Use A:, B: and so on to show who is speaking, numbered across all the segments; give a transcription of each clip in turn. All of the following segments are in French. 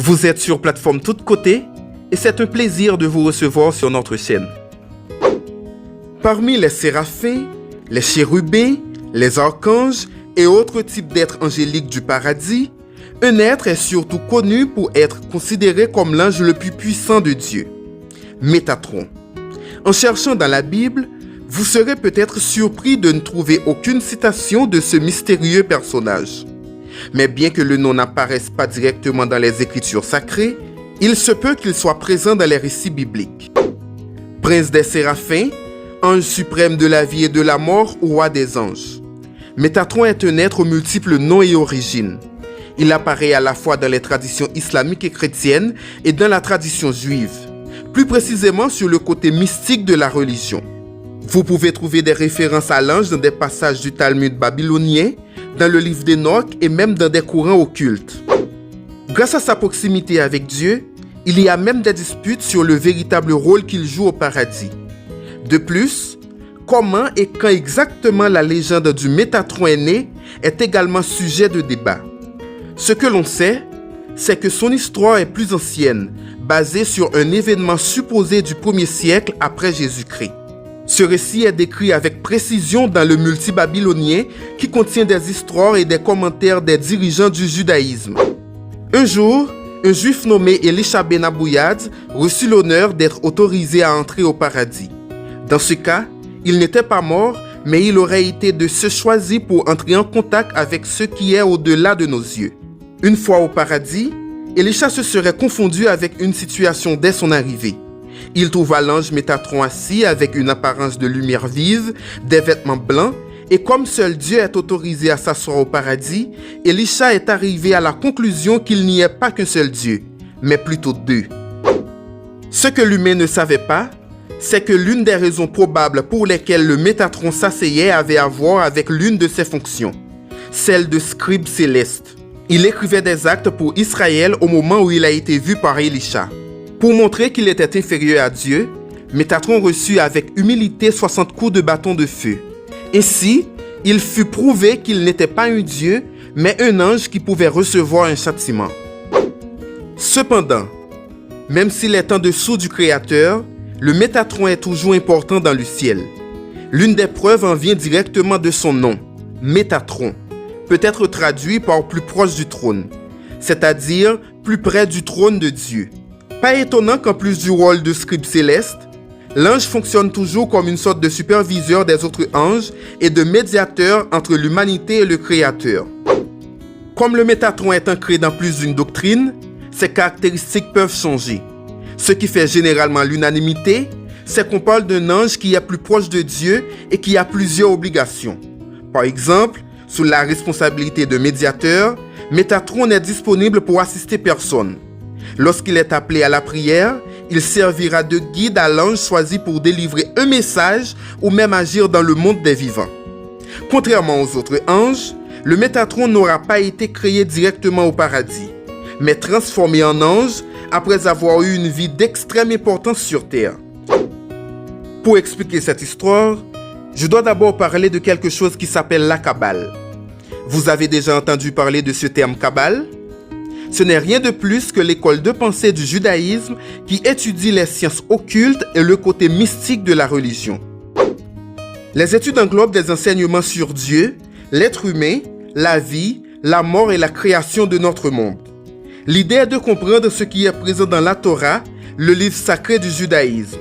A: Vous êtes sur plateforme Toutes Côtés et c'est un plaisir de vous recevoir sur notre chaîne. Parmi les séraphins, les chérubins, les archanges et autres types d'êtres angéliques du paradis, un être est surtout connu pour être considéré comme l'ange le plus puissant de Dieu, Métatron. En cherchant dans la Bible, vous serez peut-être surpris de ne trouver aucune citation de ce mystérieux personnage. Mais bien que le nom n'apparaisse pas directement dans les Écritures sacrées, il se peut qu'il soit présent dans les récits bibliques. Prince des séraphins, ange suprême de la vie et de la mort, roi des anges. Métatron est un être aux multiples noms et origines. Il apparaît à la fois dans les traditions islamiques et chrétiennes et dans la tradition juive, plus précisément sur le côté mystique de la religion. Vous pouvez trouver des références à l'ange dans des passages du Talmud babylonien, dans le livre d'Enoch et même dans des courants occultes. Grâce à sa proximité avec Dieu, il y a même des disputes sur le véritable rôle qu'il joue au paradis. De plus, comment et quand exactement la légende du Métatron est née est également sujet de débat. Ce que l'on sait, c'est que son histoire est plus ancienne, basée sur un événement supposé du 1er siècle après Jésus-Christ. Ce récit est décrit avec précision dans le multibabylonien qui contient des histoires et des commentaires des dirigeants du judaïsme. Un jour, un juif nommé Elisha ben Abouyad reçut l'honneur d'être autorisé à entrer au paradis. Dans ce cas, il n'était pas mort, mais il aurait été de ceux choisis pour entrer en contact avec ce qui est au-delà de nos yeux. Une fois au paradis, Elisha se serait confondu avec une situation dès son arrivée. Il trouva l'ange Métatron assis avec une apparence de lumière vive, des vêtements blancs, et comme seul Dieu est autorisé à s'asseoir au paradis, Elisha est arrivé à la conclusion qu'il n'y ait pas qu'un seul Dieu, mais plutôt deux. Ce que l'humain ne savait pas, c'est que l'une des raisons probables pour lesquelles le Métatron s'asseyait avait à voir avec l'une de ses fonctions, celle de scribe céleste. Il écrivait des actes pour Israël au moment où il a été vu par Elisha. Pour montrer qu'il était inférieur à Dieu, Métatron reçut avec humilité 60 coups de bâton de feu. Ainsi, il fut prouvé qu'il n'était pas un Dieu, mais un ange qui pouvait recevoir un châtiment. Cependant, même s'il est en dessous du Créateur, le Métatron est toujours important dans le ciel. L'une des preuves en vient directement de son nom, Métatron, peut être traduit par plus proche du trône, c'est-à-dire plus près du trône de Dieu. Pas étonnant qu'en plus du rôle de scribe céleste, l'ange fonctionne toujours comme une sorte de superviseur des autres anges et de médiateur entre l'humanité et le Créateur. Comme le Métatron est ancré dans plus d'une doctrine, ses caractéristiques peuvent changer. Ce qui fait généralement l'unanimité, c'est qu'on parle d'un ange qui est plus proche de Dieu et qui a plusieurs obligations. Par exemple, sous la responsabilité de médiateur, Métatron n'est disponible pour assister personne. Lorsqu'il est appelé à la prière, il servira de guide à l'ange choisi pour délivrer un message ou même agir dans le monde des vivants. Contrairement aux autres anges, le Métatron n'aura pas été créé directement au paradis, mais transformé en ange après avoir eu une vie d'extrême importance sur terre. Pour expliquer cette histoire, je dois d'abord parler de quelque chose qui s'appelle la Kabbale. Vous avez déjà entendu parler de ce terme Kabbale ? Ce n'est rien de plus que l'école de pensée du judaïsme qui étudie les sciences occultes et le côté mystique de la religion. Les études englobent des enseignements sur Dieu, l'être humain, la vie, la mort et la création de notre monde. L'idée est de comprendre ce qui est présent dans la Torah, le livre sacré du judaïsme.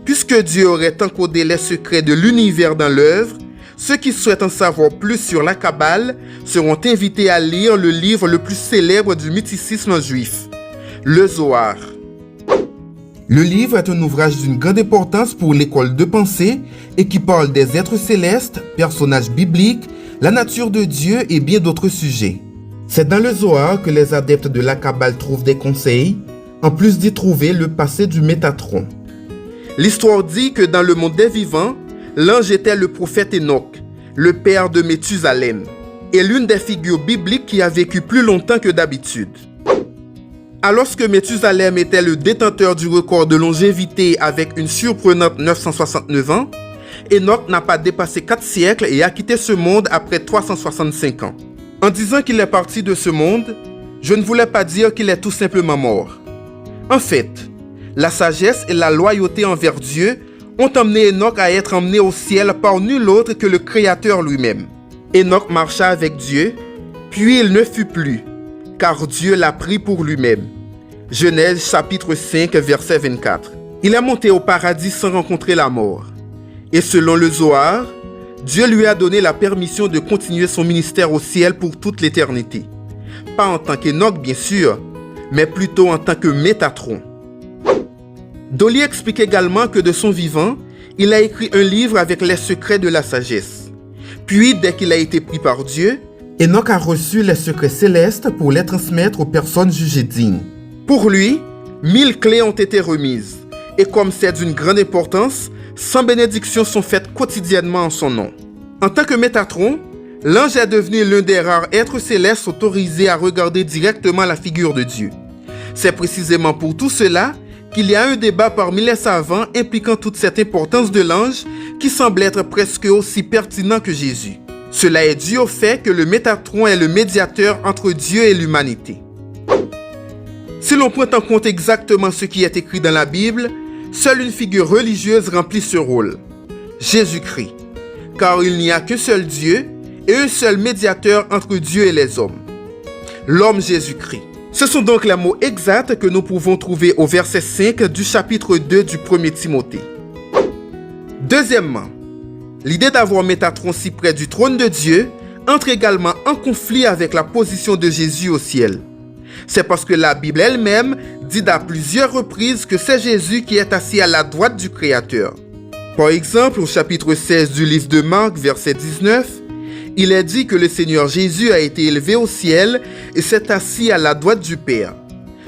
A: Puisque Dieu aurait encodé les secrets de l'univers dans l'œuvre, ceux qui souhaitent en savoir plus sur la Kabbale seront invités à lire le livre le plus célèbre du mysticisme juif, le Zohar. Le livre est un ouvrage d'une grande importance pour l'école de pensée et qui parle des êtres célestes, personnages bibliques, la nature de Dieu et bien d'autres sujets. C'est dans le Zohar que les adeptes de la Kabbale trouvent des conseils, en plus d'y trouver le passé du Métatron. L'histoire dit que dans le monde des vivants, l'ange était le prophète Enoch, le père de Méthusalem, et l'une des figures bibliques qui a vécu plus longtemps que d'habitude. Alors que Méthusalem était le détenteur du record de longévité avec une surprenante 969 ans, Enoch n'a pas dépassé 4 siècles et a quitté ce monde après 365 ans. En disant qu'il est parti de ce monde, je ne voulais pas dire qu'il est tout simplement mort. En fait, la sagesse et la loyauté envers Dieu ont emmené Enoch à être emmené au ciel par nul autre que le Créateur lui-même. Enoch marcha avec Dieu, puis il ne fut plus, car Dieu l'a pris pour lui-même. Genèse chapitre 5, verset 24. Il est monté au paradis sans rencontrer la mort. Et selon le Zohar, Dieu lui a donné la permission de continuer son ministère au ciel pour toute l'éternité. Pas en tant qu'Enoch, bien sûr, mais plutôt en tant que Métatron. Dolly explique également que de son vivant, il a écrit un livre avec les secrets de la sagesse. Puis, dès qu'il a été pris par Dieu, Enoch a reçu les secrets célestes pour les transmettre aux personnes jugées dignes. Pour lui, 1000 clés ont été remises. Et comme c'est d'une grande importance, 100 bénédictions sont faites quotidiennement en son nom. En tant que Métatron, l'ange est devenu l'un des rares êtres célestes autorisés à regarder directement la figure de Dieu. C'est précisément pour tout cela qu'il y a un débat parmi les savants impliquant toute cette importance de l'ange qui semble être presque aussi pertinent que Jésus. Cela est dû au fait que le Métatron est le médiateur entre Dieu et l'humanité. Si l'on prend en compte exactement ce qui est écrit dans la Bible, seule une figure religieuse remplit ce rôle, Jésus-Christ, car il n'y a qu'un seul Dieu et un seul médiateur entre Dieu et les hommes, l'homme Jésus-Christ. Ce sont donc les mots exacts que nous pouvons trouver au verset 5 du chapitre 2 du 1er Timothée. Deuxièmement, l'idée d'avoir Métatron si près du trône de Dieu entre également en conflit avec la position de Jésus au ciel. C'est parce que la Bible elle-même dit à plusieurs reprises que c'est Jésus qui est assis à la droite du Créateur. Par exemple, au chapitre 16 du livre de Marc, verset 19, il est dit que le Seigneur Jésus a été élevé au ciel et s'est assis à la droite du Père.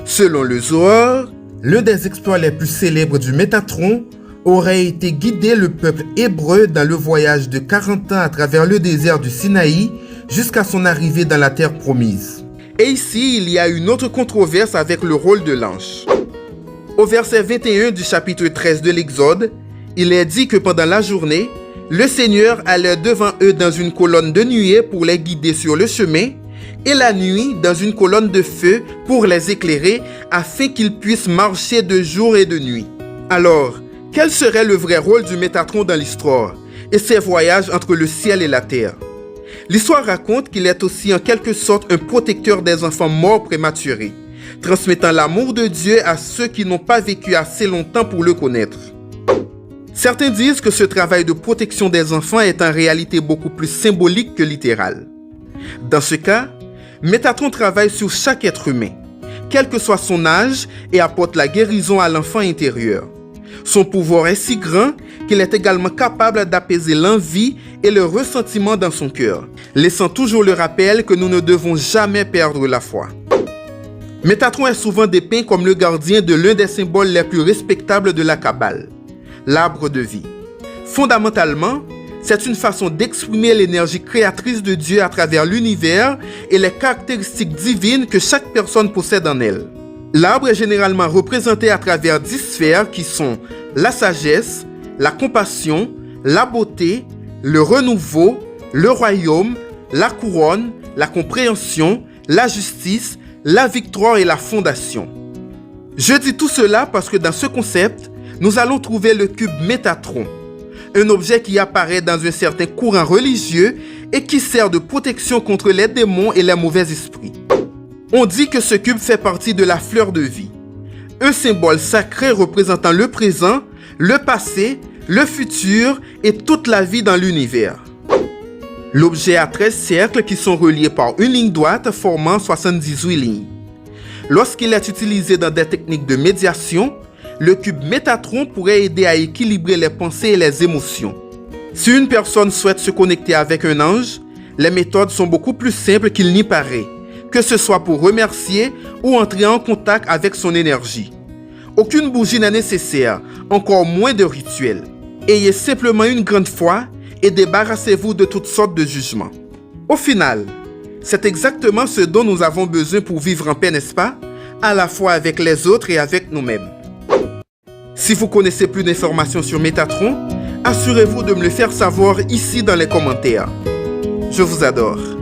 A: Selon le Zohar, l'un des exploits les plus célèbres du Métatron aurait été guider le peuple hébreu dans le voyage de 40 ans à travers le désert du Sinaï jusqu'à son arrivée dans la terre promise. Et ici, il y a une autre controverse avec le rôle de l'ange. Au verset 21 du chapitre 13 de l'Exode, il est dit que pendant la journée, le Seigneur allait devant eux dans une colonne de nuée pour les guider sur le chemin, et la nuit dans une colonne de feu pour les éclairer afin qu'ils puissent marcher de jour et de nuit. Alors, quel serait le vrai rôle du Métatron dans l'histoire et ses voyages entre le ciel et la terre? L'histoire raconte qu'il est aussi en quelque sorte un protecteur des enfants morts prématurés, transmettant l'amour de Dieu à ceux qui n'ont pas vécu assez longtemps pour le connaître. Certains disent que ce travail de protection des enfants est en réalité beaucoup plus symbolique que littéral. Dans ce cas, Métatron travaille sur chaque être humain, quel que soit son âge, et apporte la guérison à l'enfant intérieur. Son pouvoir est si grand qu'il est également capable d'apaiser l'envie et le ressentiment dans son cœur, laissant toujours le rappel que nous ne devons jamais perdre la foi. Métatron est souvent dépeint comme le gardien de l'un des symboles les plus respectables de la Kabbale, l'arbre de vie. Fondamentalement, c'est une façon d'exprimer l'énergie créatrice de Dieu à travers l'univers et les caractéristiques divines que chaque personne possède en elle. L'arbre est généralement représenté à travers 10 sphères qui sont la sagesse, la compassion, la beauté, le renouveau, le royaume, la couronne, la compréhension, la justice, la victoire et la fondation. Je dis tout cela parce que dans ce concept, nous allons trouver le cube Métatron, un objet qui apparaît dans un certain courant religieux et qui sert de protection contre les démons et les mauvais esprits. On dit que ce cube fait partie de la fleur de vie, un symbole sacré représentant le présent, le passé, le futur et toute la vie dans l'univers. L'objet a 13 cercles qui sont reliés par une ligne droite formant 78 lignes. Lorsqu'il est utilisé dans des techniques de médiation, le cube Métatron pourrait aider à équilibrer les pensées et les émotions. Si une personne souhaite se connecter avec un ange, les méthodes sont beaucoup plus simples qu'il n'y paraît, que ce soit pour remercier ou entrer en contact avec son énergie. Aucune bougie n'est nécessaire, encore moins de rituel. Ayez simplement une grande foi et débarrassez-vous de toutes sortes de jugements. Au final, c'est exactement ce dont nous avons besoin pour vivre en paix, n'est-ce pas? À la fois avec les autres et avec nous-mêmes. Si vous connaissez plus d'informations sur Métatron, assurez-vous de me le faire savoir ici dans les commentaires. Je vous adore.